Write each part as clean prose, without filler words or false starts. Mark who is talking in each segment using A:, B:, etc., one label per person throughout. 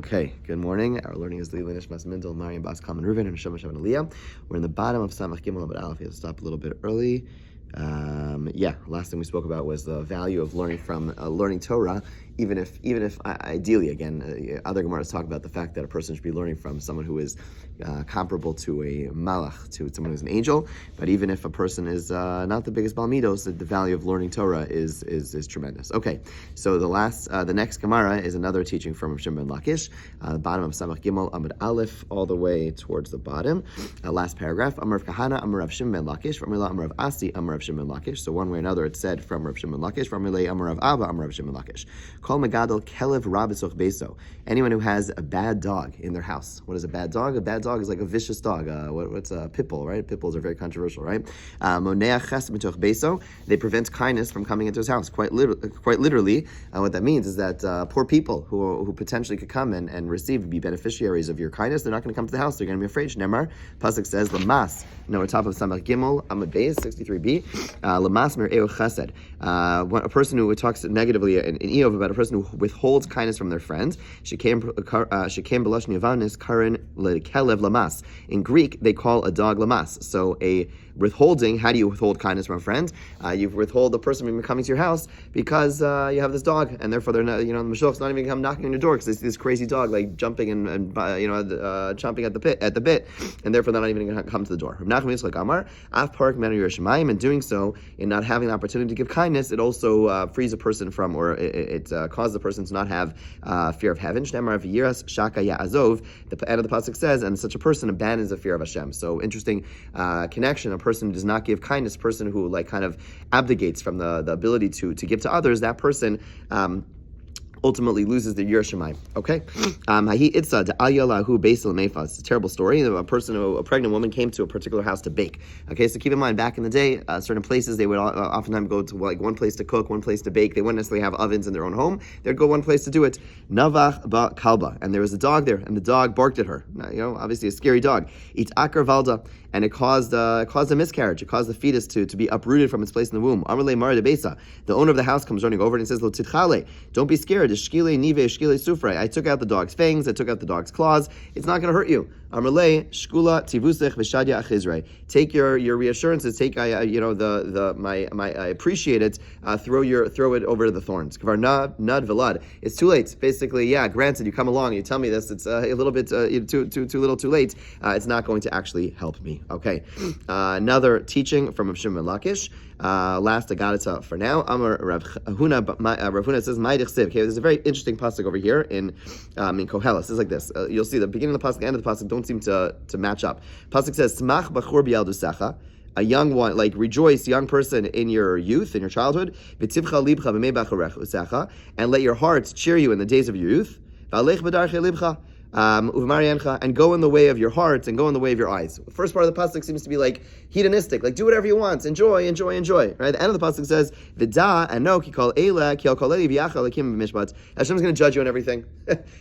A: Okay, good morning. Our learning is Leila Nishmas Mendel, Mariam Bas Kalman Reuven, and Hashem Hashem and Aliyah. We're in the bottom of Samach Gimel Amud Aleph. You have to stop a little bit early. Last thing we spoke about was the value of learning from learning Torah, even if ideally, again, other Gemaras talk about the fact that a person should be learning from someone who is comparable to a malach, to someone who's an angel. But even if a person is not the biggest balmidos, the value of learning Torah is tremendous. Okay, so the next Gemara is another teaching from Rav Shimon ben Lakish, the bottom of Samach Gimel Amud Aleph, all the way towards the bottom. Last paragraph. Amar Rav Kahana, Amar Rav Shimon ben Lakish, Amar Rav Asi, Amar Rav Shimon ben Lakish. So one way or another, it's said from Rav Shimon ben Lakish, from Amar Rav Abba, Amar Rav Shimon ben Lakish. Kol megadol kelev rabisuch beso. Anyone who has a bad dog in their house. What is a bad dog? A bad dog is like a vicious dog. What's a pit bull, right? Pit bulls are very controversial, right? Moneach ches mitoch beso. They prevent kindness from coming into his house. Quite literally, what that means is that poor people who potentially could come and receive, be beneficiaries of your kindness, they're not going to come to the house. They're going to be afraid. Shnemar, Pasuk says, Lamas. No, we're top of Samach Gimel, Amud Beis, 63b. Lamas mir'eu chesed. A person who talks negatively in Eov about a person who withholds kindness from their friends. Shekem b'lashon Yavanis karin lekelev lamas. In Greek, they call a dog lamas. So a withholding, how do you withhold kindness from a friend? You withhold the person from coming to your house because you have this dog, and therefore they're not, the Mashiach's not even going to come knocking on your door because they see this crazy dog like jumping and chomping at the bit, and therefore they're not even going to come to the door. And doing so, in not having the opportunity to give kindness, it also frees a person from, or it causes the person to not have fear of heaven. The end of the pasuk says, and such a person abandons the fear of Hashem. So interesting connection. A person who does not give kindness, a person who kind of abdicates from the ability to give to others, that person ultimately loses the Yirah Shamayim. Okay? It's a terrible story. A pregnant woman came to a particular house to bake. Okay, so keep in mind, back in the day, certain places, they would oftentimes go to one place to cook, one place to bake. They wouldn't necessarily have ovens in their own home. They'd go one place to do it. Navach ba kalba. And there was a dog there, and the dog barked at her. Now, obviously a scary dog. It akar valda. And it caused a miscarriage. It caused the fetus to be uprooted from its place in the womb. Amarle Mara de Besa. The owner of the house comes running over and says, Lo titchale, don't be scared. Shkile nive shkile sufre. I took out the dog's fangs. I took out the dog's claws. It's not going to hurt you. Amarle shkula tivusech v'shadya achizre. Take your reassurances. Take I appreciate it. Throw it over the thorns. Kvar nad velad. It's too late. Basically, yeah. Granted, you come along and you tell me this. It's a little bit too little, too late. It's not going to actually help me. Okay, another teaching from Rav Shimon ben Lakish. Last, I got it for now. Amar Rav Huna says, "My dichsiv." Okay, there's a very interesting pasuk over here in Koheles. It's like this. You'll see the beginning of the pasuk, the end of the pasuk don't seem to match up. Pasuk says, "Smach b'chur b'yaldusecha." A young one, rejoice, young person, in your youth, in your childhood. V'tivcha libcha b'mei b'charecha, and let your heart cheer you in the days of your youth. V'alech b'darchei libcha. And go in the way of your heart and go in the way of your eyes. The first part of the pasuk seems to be hedonistic, do whatever you want, enjoy. Right? The end of the pasuk says, "V'da and no ki kol eila ki al kol eli v'yachal lekim b'mishpat." Hashem's going to judge you on everything.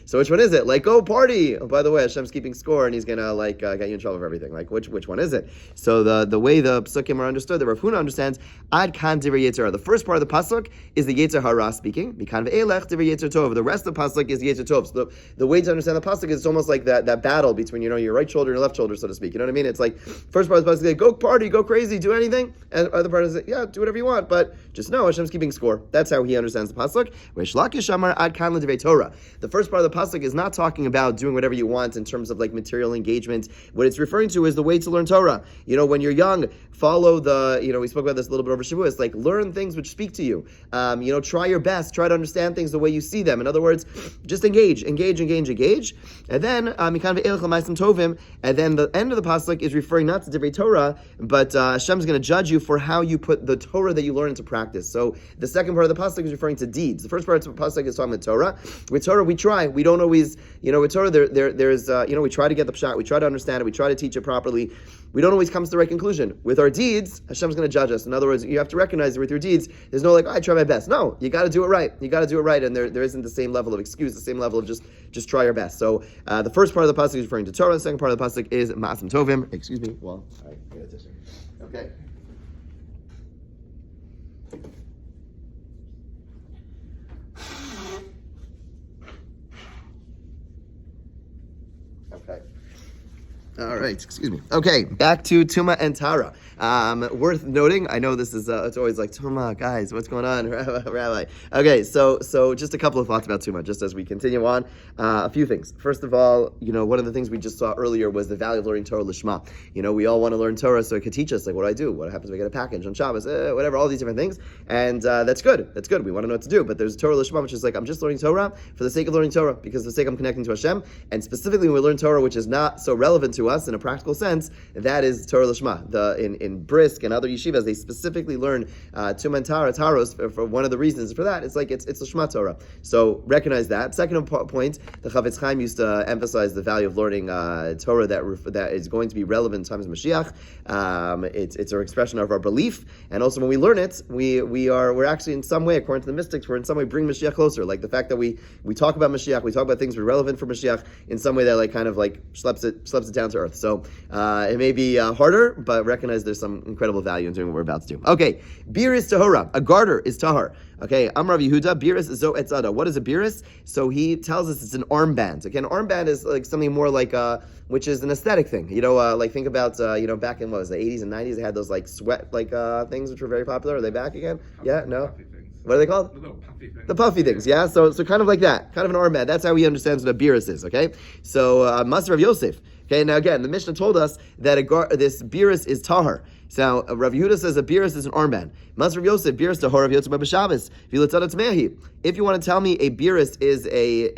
A: So which one is it? Go party. Oh, by the way, Hashem's keeping score and he's going to get you in trouble for everything. Which one is it? So the way the psukim are understood, the Rav Huna understands, ad kan divrei yetzer hara. The first part of the pasuk is the yetzer hara speaking. Mikan ve'elech divrei yetzer tov. The rest of the pasuk is yetzer tov. So the way to understand the pasuk is it's almost like that battle between your right shoulder and your left shoulder, so to speak. You know what I mean? It's first part of the pasuk, go party, go crazy, do anything, and other part is yeah, do whatever you want, but just know Hashem's keeping score. That's how he understands the pasuk. Reish Lakish amar ad kan l'divrei Torah. The first part of the pasuk is not talking about doing whatever you want in terms of material engagement. What it's referring to is the way to learn Torah. When you're young, follow we spoke about this a little bit over Shabbos. Learn things which speak to you. Try your best. Try to understand things the way you see them. In other words, just engage. And then and then the end of the pasuk is referring not to divrei Torah, but Hashem's going to judge you for how you put the Torah that you learn into practice. So the second part of the pasuk is referring to deeds. The first part of the pasuk is talking about Torah. With Torah, we try. We don't always, with Torah, there's we try to get the pshat, we try to understand it, we try to teach it properly. We don't always come to the right conclusion. With our deeds, Hashem's going to judge us. In other words, you have to recognize that with your deeds, there's no I try my best. No, you got to do it right. And there isn't the same level of excuse, the same level of just try your best. So the first part of the pasuk is referring to Torah. The second part of the pasuk is Ma'asim Tovim. Excuse me. Well, all right, pay attention. Okay. Okay. All right, excuse me. Okay, back to Tuma and Tara. Worth noting, I know this is, it's always like, Tuma, guys, what's going on, Rabbi? Okay, so just a couple of thoughts about Tuma, just as we continue on. A few things. First of all, one of the things we just saw earlier was the value of learning Torah Lishma. We all want to learn Torah so it could teach us, like, what do I do? What happens if I get a package on Shabbos? Whatever, all these different things. And that's good. That's good. We want to know what to do. But there's Torah Lishma, which is like, I'm just learning Torah for the sake of learning Torah, because for the sake I'm connecting to Hashem. And specifically, when we learn Torah, which is not so relevant to us in a practical sense, that is Torah Lishma. In Brisk and other yeshivas, they specifically learn Tuma and Taros for one of the reasons for that. It's like it's Lishma Torah. So recognize that. Second point, the Chavetz Chaim used to emphasize the value of learning Torah that is going to be relevant in times of Mashiach. It's an expression of our belief, and also when we learn it, we're actually in some way, according to the mystics, we're in some way bringing Mashiach closer. Like the fact that we talk about Mashiach, we talk about things that are relevant for Mashiach in some way that schleps it down to earth. So it may be harder, but recognize there's some incredible value in doing what we're about to do. Okay, bir is tahora. A garter is tahar. Okay, Amrav Yehuda, biris is zo etzada. What is a biris? So he tells us it's an armband. Again, armband is like something more like which is an aesthetic thing. Like think about back in the 80s and 90s, they had those like sweat things which were very popular. Are they back again? Yeah, no. What are they called? The little puffy things. The puffy things, yeah. So kind of like that, kind of an armband. That's how he understands what a biris is. Okay, so Masar of Yosef. Okay, now again, the Mishnah told us that this biris is tahar. So Rav Yehuda says a biris is an armband. Mas Rav Yosef, biris tahar Rav Yotzei b'Shabbos. If you want to tell me a biris is a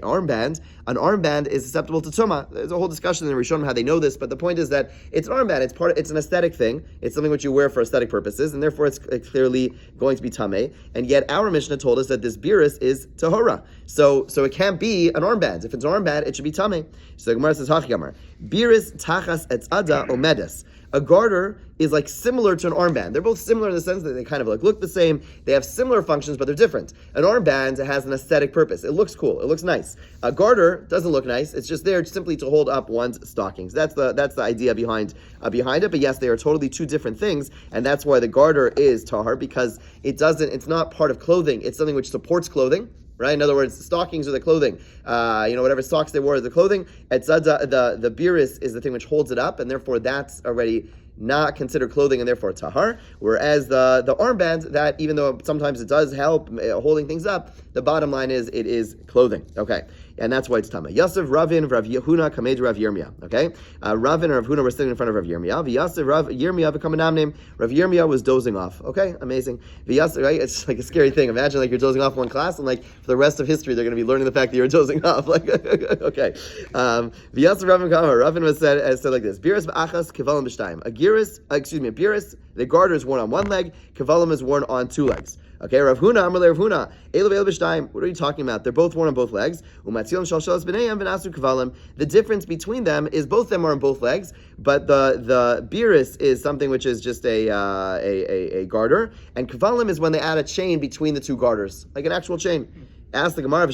A: armband, an armband is susceptible to tuma. There's a whole discussion in the Rishonim how they know this, but the point is that it's an armband. It's an aesthetic thing. It's something which you wear for aesthetic purposes, and therefore it's clearly going to be tameh. And yet our Mishnah told us that this biris is tahora. So it can't be an armband. If it's an armband, it should be tameh. So the Gemara says, Hachi Gamar, biris tachas etzada omedes. A garter is like similar to an armband. They're both similar in the sense that they kind of like look the same. They have similar functions, but they're different. An armband has an aesthetic purpose. It looks cool. It looks nice. A garter doesn't look nice. It's just there simply to hold up one's stockings. That's the idea behind it. But yes, they are totally two different things, and that's why the garter is tahar, because it's not part of clothing. It's something which supports clothing. Right? In other words, the stockings are the clothing. Whatever socks they wore is the clothing. The biris is the thing which holds it up, and therefore that's already not considered clothing, and therefore tahar. Whereas the armband, that even though sometimes it does help holding things up, the bottom line is it is clothing. Okay, and that's why it's tama. Yosef, Ravin, Rav Yehuna, Kamed, Rav Yirmiyah. Okay, Ravin and Rav Huna were sitting in front of Rav Yirmiyah. V'Yosef, Rav Yirmiyah, become a name. Rav Yirmiyah was dozing off. Okay, amazing. V'Yosef, right? It's like a scary thing. Imagine like you're dozing off one class, and like for the rest of history, they're going to be learning the fact that you're dozing off. Like, okay. V'Yosef, Ravin, Ravin was said like this: Biris ba'achas kevalim b'shtayim. A biris, the garter is worn on one leg, kavalim is worn on two legs. Okay, Rav Huna, Amar Rav Huna, Elu ve'elu b'shtayim. What are you talking about? They're both worn on both legs. Umatzilim shalshalas b'neiam v'nasu kavalim. The difference between them is both of them are on both legs, but the biris is something which is just a garter, and kavalim is when they add a chain between the two garters, like an actual chain. Ask the Gemara,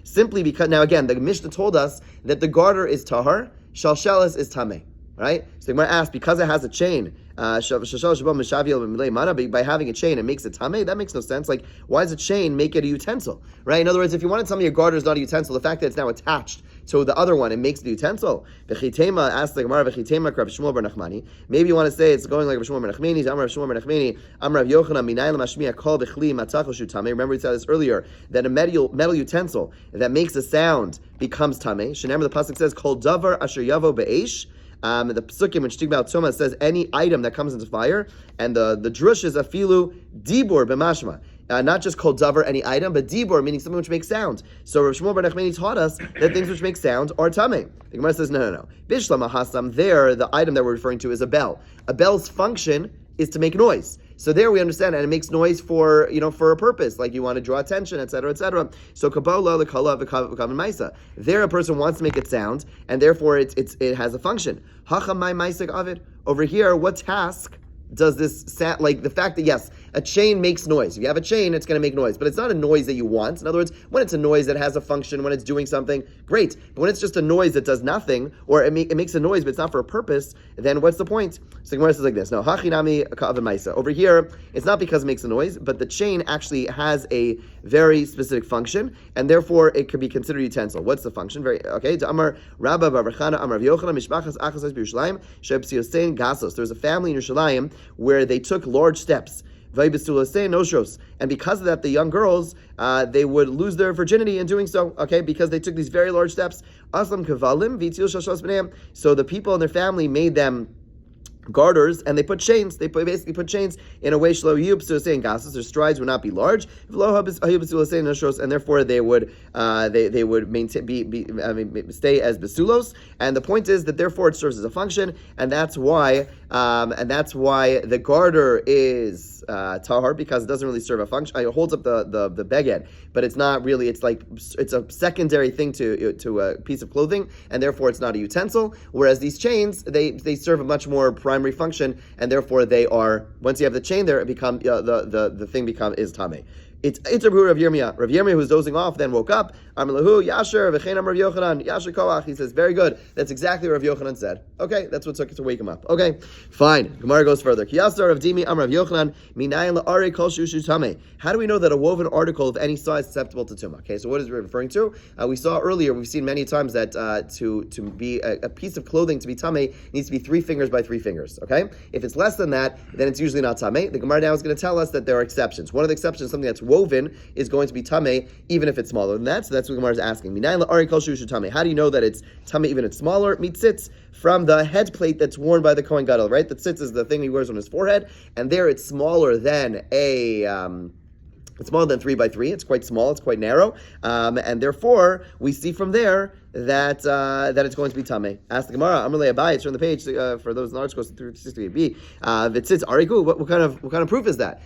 A: simply because, now again, the Mishnah told us that the garter is tahar, shalshalas is tameh. Right? So the Gemara asked, because it has a chain, by having a chain, it makes it tameh? That makes no sense. Like, why does a chain make it a utensil? Right? In other words, if you wanted to tell me a garter is not a utensil, the fact that it's now attached to the other one, it makes it a utensil. Asked the Gemara, maybe you want to say it's going like Rav Shmuel ben Nachmani, Amar Rav Shmuel ben Nachmani, Amar Rav Yochanan, Minayim Mashmiya Kol B'chli Matachel Shu Tameh. Remember we said this earlier, that a metal utensil that makes a sound becomes tameh. Shenemar, the pasuk says, Kol Davar Asher Yavo Be'esh. The psukim which speak about Tumah says any item that comes into fire, and the drush is afilu dibur b'mashma. Not just called davar, any item, but dibur, meaning something which makes sound. So Rav Shmuel ben Nachmani taught us that things which make sound are tameh. The Gemara says, no. Bishlam hasam, there, the item that we're referring to is a bell. A bell's function is to make noise. So there we understand, and it makes noise for a purpose, like you want to draw attention, etc., etc. So kabbalah l'kala v'kav ma'isa. There, a person wants to make it sound, and therefore it has a function. Hachamai ma'isek avid. Over here, what task does this sound? Like the fact that yes, A chain makes noise. If you have a chain, it's going to make noise, but it's not a noise that you want. In other words, when it's a noise that has a function, when it's doing something, great. But when it's just a noise that does nothing, or it makes a noise but it's not for a purpose, then what's the point? So Gemara says like this. Now, hachinami ka'avamaisa. Over here, it's not because it makes a noise, but the chain actually has a very specific function, and therefore it could be considered a utensil. What's the function? Okay. To Amar Rabba Barachana Amar Yochanan Mishpachas Achas B'Yerushalayim Sheb'Siosein Gasos. There's a family in Yerushalayim where they took large steps. And because of that, the young girls, they would lose their virginity in doing so, okay, because they took these very large steps. So the people in their family made them garters, and they put chains. They basically put chains in a way shlo yubsu saying gases. Their strides would not be large, and therefore they would stay as besulos. And the point is that therefore it serves as a function, and that's why the garter is tahar, because it doesn't really serve a function. It holds up the beged, but it's not really. It's a secondary thing to a piece of clothing, and therefore it's not a utensil. Whereas these chains, they serve a much more primary function, and therefore they are. Once you have the chain there, it become the thing is tameh. It's Rav Yirmiyah. Rav Yirmiyah, who's dozing off, then woke up. Amalahu Yasher v'chein Rav Yochanan Yasher Koach. He says, very good. That's exactly what Rav Yochanan said. Okay, that's what took it to wake him up. Okay, fine. Gemara goes further. Kiyasar Rav Dimi Amar Rav Yochanan minayin la'arei kol shushu tameh. How do we know that a woven article of any size is susceptible to tumah? Okay, so what is it referring to? We saw earlier. We've seen many times that to be a piece of clothing to be tameh needs to be 3 fingers by 3 fingers. Okay, if it's less than that, then it's usually not tameh. The Gemara now is going to tell us that there are exceptions. One of the exceptions is something that's woven is going to be tameh even if it's smaller than that. So that's what Gemara is asking. How do you know that it's tameh even if it's smaller? Mitzitz, from the head plate that's worn by the Kohen Gadol, right? The tzitz is the thing he wears on his forehead, and there it's smaller than it's smaller than 3 by 3. It's quite small. It's quite narrow, and therefore we see from there that it's going to be tameh. Ask the Gemara. Amalei Abai. Turn the page for those knowledge goes through 68b. The tzitz ariku. What kind of proof is that?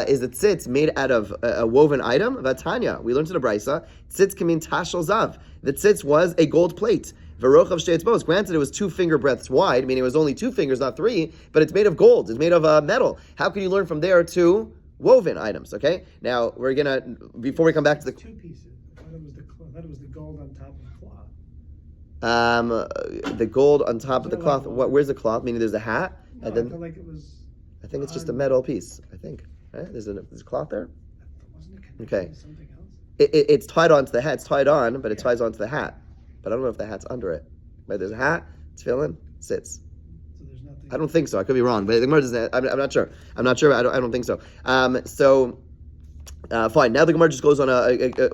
A: Is the tzitz made out of a woven item? Vatanya. We learned in the brisa. Tzitz can mean tashel zav. The tzitz was a gold plate. Veroch of shteitzbos. Granted, it was 2 finger breadths wide, meaning it was only 2 fingers, not 3. But it's made of gold. It's made of metal. How can you learn from there to woven items? Okay. Now we're gonna before we come back to the 2 pieces. I thought it was the gold on top of the cloth. The gold on top of the cloth. Where's the cloth? Meaning there's a hat.
B: No,
A: and then,
B: I felt like it was.
A: I think it's just a metal piece. I think. Right? There's a cloth there.
B: Wasn't it
A: Okay.
B: Something else?
A: It's tied onto the hat. It's tied on, but it ties onto the hat. But I don't know if the hat's under it. But there's a hat. Tefillin sits.
B: So there's nothing.
A: I don't think so. I could be wrong, but the Gemara doesn't. I'm not sure. I'm not sure. I don't think so. Fine. Now the Gemara just goes on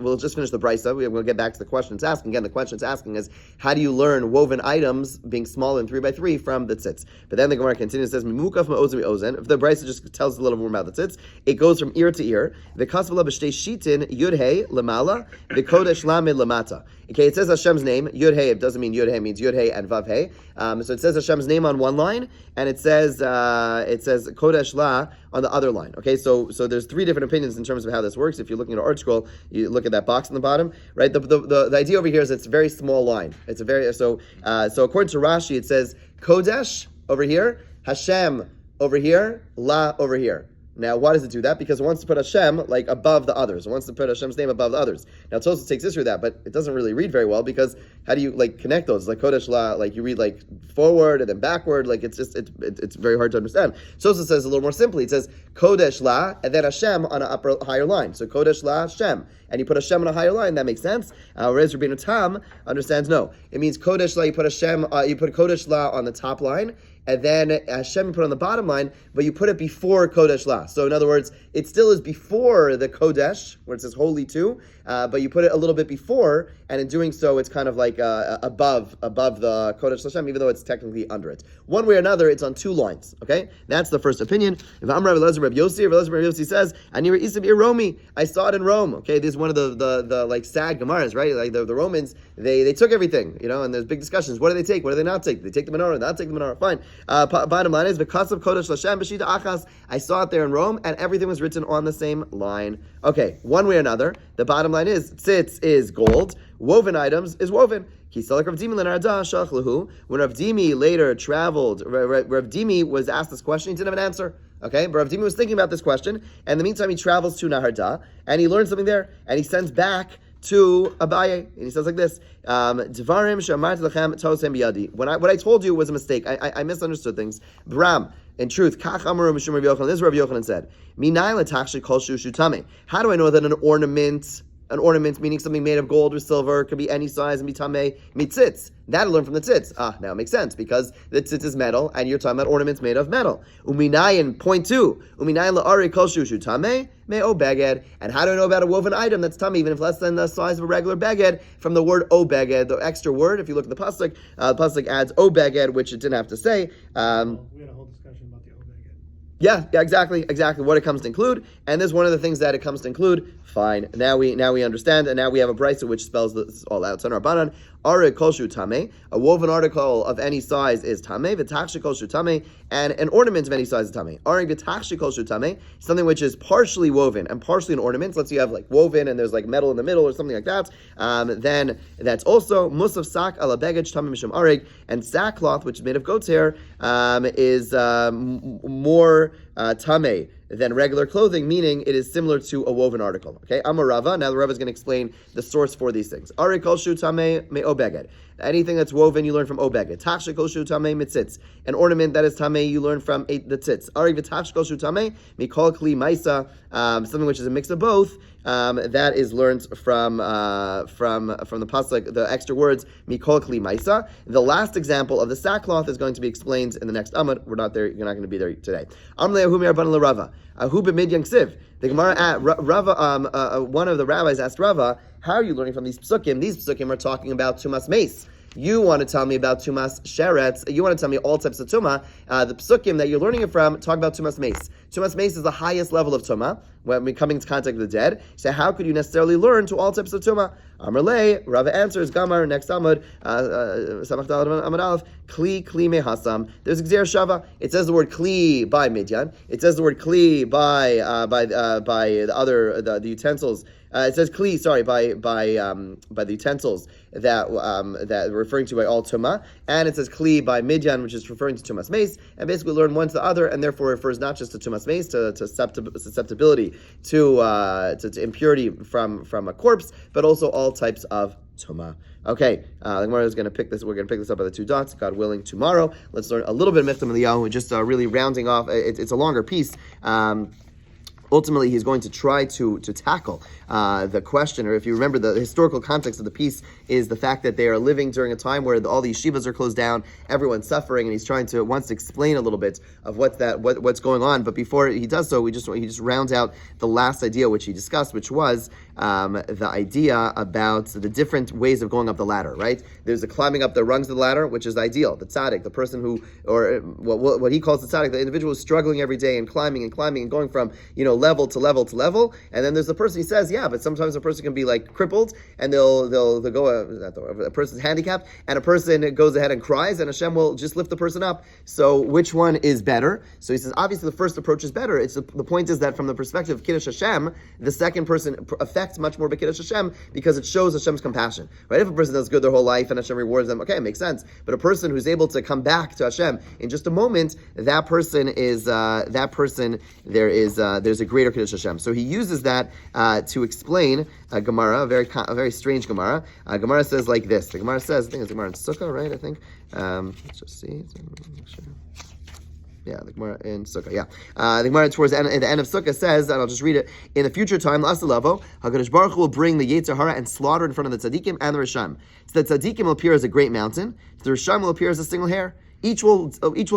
A: we'll just finish the brisa. We'll get back to the question it's asking. Again, the question it's asking is, how do you learn woven items being smaller than 3 by 3 from the tzitz? But then the Gemara continues, says, Mimukaf ma'ozen mi'ozen. If the brisa just tells us a little more about the tzitz, it goes from ear to ear. The kasvala b'shtei shitin yud-hey lamala, the kodesh lamed lamata. Okay, it says Hashem's name, yud-hey. It doesn't mean yud-hey, it means yud-hey and vav-hey. So it says Hashem's name on one line, and it says kodesh la on the other line. Okay, so there's 3 different opinions in terms of how this works. If you're looking at an art scroll, you look at that box on the bottom, right? The idea over here is it's a very small line. It's a very so according to Rashi, it says Kodesh over here, Hashem over here, La over here. Now, why does it do that? Because it wants to put Hashem like above the others. It wants to put Hashem's name above the others. Now, Tosfos takes issue with that, but it doesn't really read very well, because how do you like connect those? It's like Kodesh La, like you read like forward and then backward. Like it's very hard to understand. Tosfos says a little more simply. It says Kodesh La and then Hashem on an higher line. So Kodesh La Hashem, and you put Hashem on a higher line. That makes sense. Whereas Rabbeinu Tam understands no. It means Kodesh La. You put Hashem. You put Kodesh La on the top line, and then Hashem you put on the bottom line, but you put it before Kodesh La. So in other words, it still is before the Kodesh, where it says holy too, but you put it a little bit before, and in doing so, it's kind of like above the Kodesh Hashem, even though it's technically under it. One way or another, it's on 2 lines. Okay, that's the first opinion. If Amar Rav Elazar Rav Yossi says, "Anira Isav Romi," I saw it in Rome. Okay, this is one of the like sad Gemaras, right? Like the Romans, they took everything, and there's big discussions. What do they take? What do they not take? They take the menorah, not take the menorah. Fine. Bottom line is v'kasav kodesh l'Hashem b'shita achas. I saw it there in Rome, and everything was written on the same line. Okay, one way or another, the bottom line is tzitz is gold, woven items is woven. When Rav Dimi later traveled, Rav Dimi was asked this question, he didn't have an answer. Okay, but Rav Dimi was thinking about this question, and in the meantime he travels to Naharda, and he learns something there, and he sends back to Abaye, and he says like this: Dvarim she'amarti lechem tosem biyadi. What I told you was a mistake. I misunderstood things. Bram, in truth, kach amaru mishum Rav Yochanan. This is what Rav Yochanan said. Minai latachshi kol shu shutame. How do I know that an ornament, meaning something made of gold or silver, could be any size and be tameh mitzitz? That I learned from the tzitz. Now it makes sense because the tzitz is metal, and you're talking about ornaments made of metal. Uminayin, point 2. Uminayin la'ari kol shushu tameh me'o beged. And how do I know about a woven item that's tameh, even if less than the size of a regular beged? From the word o beged, the extra word. If you look at the pasuk adds o beged, which it didn't have to say.
B: We had a whole discussion about the Obeged.
A: Yeah, exactly what it comes to include, and this is one of the things that it comes to include. Fine. Now we understand, and now we have a brisa which spells this all out. So Rabbanan, Are koshu tame, a woven article of any size is tame, v'tachshi koshu tame, and an ornament of any size is tame. Are v'tachshi koshu tame, something which is partially woven and partially an ornament. Let's say you have like woven and there's like metal in the middle or something like that. Then that's also musaf sak ala beged tame mishum arig, and sackcloth, which is made of goat's hair, is more tame than regular clothing, meaning it is similar to a woven article. Okay, Amar Rava. Now the Rava is going to explain the source for these things. Ari kol shu tameh me obeged. Anything that's woven, you learn from obeged. Tachshi kol shu tameh mitzitz. An ornament that is tameh, you learn from the tzitz. Ari v'tachshi kol shu tameh mikol kli maisa. Something which is a mix of both. That is learned from the pasuk, the extra words mikol kli maisa. The last example of the sackcloth is going to be explained in the next Amud. We're not there. You're not going to be there today. Amle ahu me'arban l'Rava. Ahu b'midyan ksiv. The Gemara at Rava, one of the rabbis asked Rava, "How are you learning from these psukim? These psukim are talking about tumas mace. You want to tell me about tumas sheretz. You want to tell me all types of tuma. The psukim that you're learning it from talk about tumas mace. Tumas mace is the highest level of tuma when we come into contact with the dead. So how could you necessarily learn to all types of tuma?" Amarle, Rava answers, Gamar, next Amud, Samach Dalad Amud Aleph, Kli Mehasam. There's Gzer Shava. It says the word Kli by Midyan. It says the word Kli by the utensils. It says Kli, by the utensils that we're referring to by all Tuma, and it says Kli by Midyan, which is referring to Tumas Mace, and basically learn one to the other, and therefore refers not just to Tumas Mace, to susceptibility to impurity from a corpse, but also all types of Tuma. Okay, the Gemara is going to pick this. We're going to pick this up by the 2 dots, God willing, tomorrow. Let's learn a little bit of Michtam Eliyahu, just really rounding off. It's a longer piece. Ultimately, he's going to try to tackle the question, or if you remember, the historical context of the piece is the fact that they are living during a time where all these yeshivas are closed down, everyone's suffering, and he's wants to explain a little bit of what's going on. But before he does so, he just rounds out the last idea which he discussed, which was the idea about the different ways of going up the ladder. Right? There's the climbing up the rungs of the ladder, which is ideal. The tzaddik, the person who, or what he calls the tzaddik, the individual who's struggling every day and climbing and going from level to level to level. And then there's the person, he says, yeah, but sometimes a person can be like crippled, and they'll go. A person's handicapped, and a person goes ahead and cries, and Hashem will just lift the person up. So which one is better? So he says, obviously the first approach is better. It's the point is that from the perspective of Kiddush Hashem, the second person affects much more by Kiddush Hashem because it shows Hashem's compassion. Right? If a person does good their whole life and Hashem rewards them, okay, it makes sense. But a person who's able to come back to Hashem in just a moment, that person is there's a greater Kiddush Hashem. So he uses that to explain a Gemara, a very strange Gemara. Gemara says like this. The Gemara says, I think it's Gemara in Sukkah, right? I think. Let's just see. Yeah, the Gemara in Sukkah. Yeah, the Gemara towards the end of Sukkah says, and I'll just read it. In the future time, L'Asalavo, Hakadosh Baruch Hu will bring the Yetzer Hara and slaughter in front of the Tzaddikim and the Risham. So the Tzaddikim will appear as a great mountain. The Risham will appear as a single hair. Each will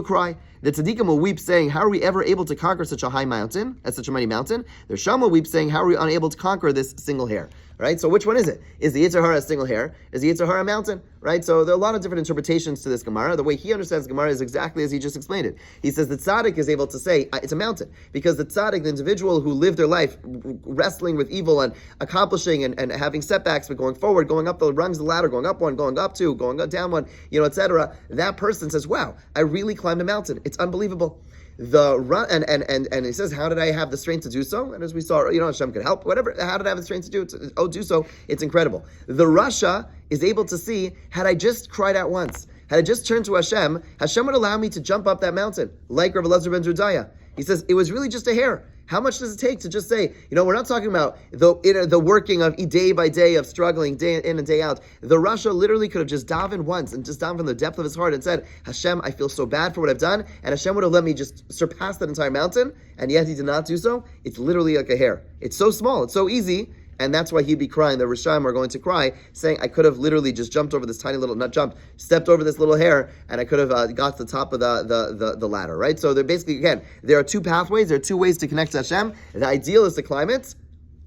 A: cry. The tzaddikim will weep, saying, "How are we ever able to conquer such a high mountain, such a mighty mountain?" The Risham will weep, saying, "How are we unable to conquer this single hair?" Right? So which one is it? Is the Yetzer Hara a single hair? Is the Yetzer Hara a mountain? Right? So there are a lot of different interpretations to this Gemara. The way he understands Gemara is exactly as he just explained it. He says the tzaddik is able to say it's a mountain because the tzaddik, the individual who lived their life wrestling with evil and accomplishing and having setbacks, but going forward, going up the rungs of the ladder, going up one, going up two, going down one, etc. That person says, "Wow, I really climbed a mountain. It's unbelievable." And he says, how did I have the strength to do so? And as we saw, Hashem could help, whatever. How did I have the strength to do it? Do so. It's incredible. The Rasha is able to see, had I just cried out once, had I just turned to Hashem would allow me to jump up that mountain, like Rav Elazar ben Zudaya. He says, it was really just a hair. How much does it take to just say, we're not talking about the working of day by day of struggling day in and day out. The Rasha literally could have just davened once and just davened from the depth of his heart and said, Hashem, I feel so bad for what I've done, and Hashem would have let me just surpass that entire mountain, and yet he did not do so. It's literally like a hair. It's so small, it's so easy, and that's why he'd be crying. The Rishayim are going to cry, saying, I could have literally just jumped over this tiny little, stepped over this little hair, and I could have got to the top of the ladder, right? So basically, again, there are two pathways, there are two ways to connect to Hashem. The ideal is to climb it,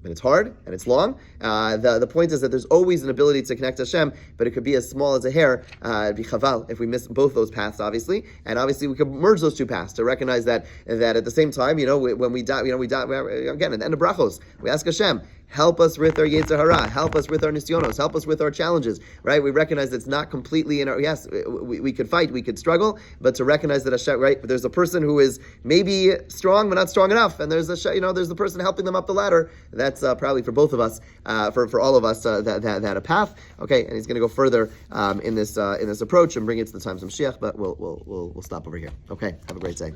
A: but it's hard and it's long. The point is that there's always an ability to connect to Hashem, but it could be as small as a hair. It'd be chaval if we miss both those paths, obviously. And obviously we could merge those two paths to recognize that at the same time, when we die, we die again at the end of brachos. We ask Hashem, help us with our Yetzer Hara, help us with our nisyonos, help us with our challenges, right? We recognize it's not completely in our, yes, we could fight, we could struggle, but to recognize that Hashem, right? But there's a person who is maybe strong, but not strong enough, and there's there's the person helping them up the ladder. That's probably for both of us, for all of us, that a path. Okay, and he's going to go further in this approach and bring it to the times of Mashiach, but we'll stop over here. Okay, have a great day.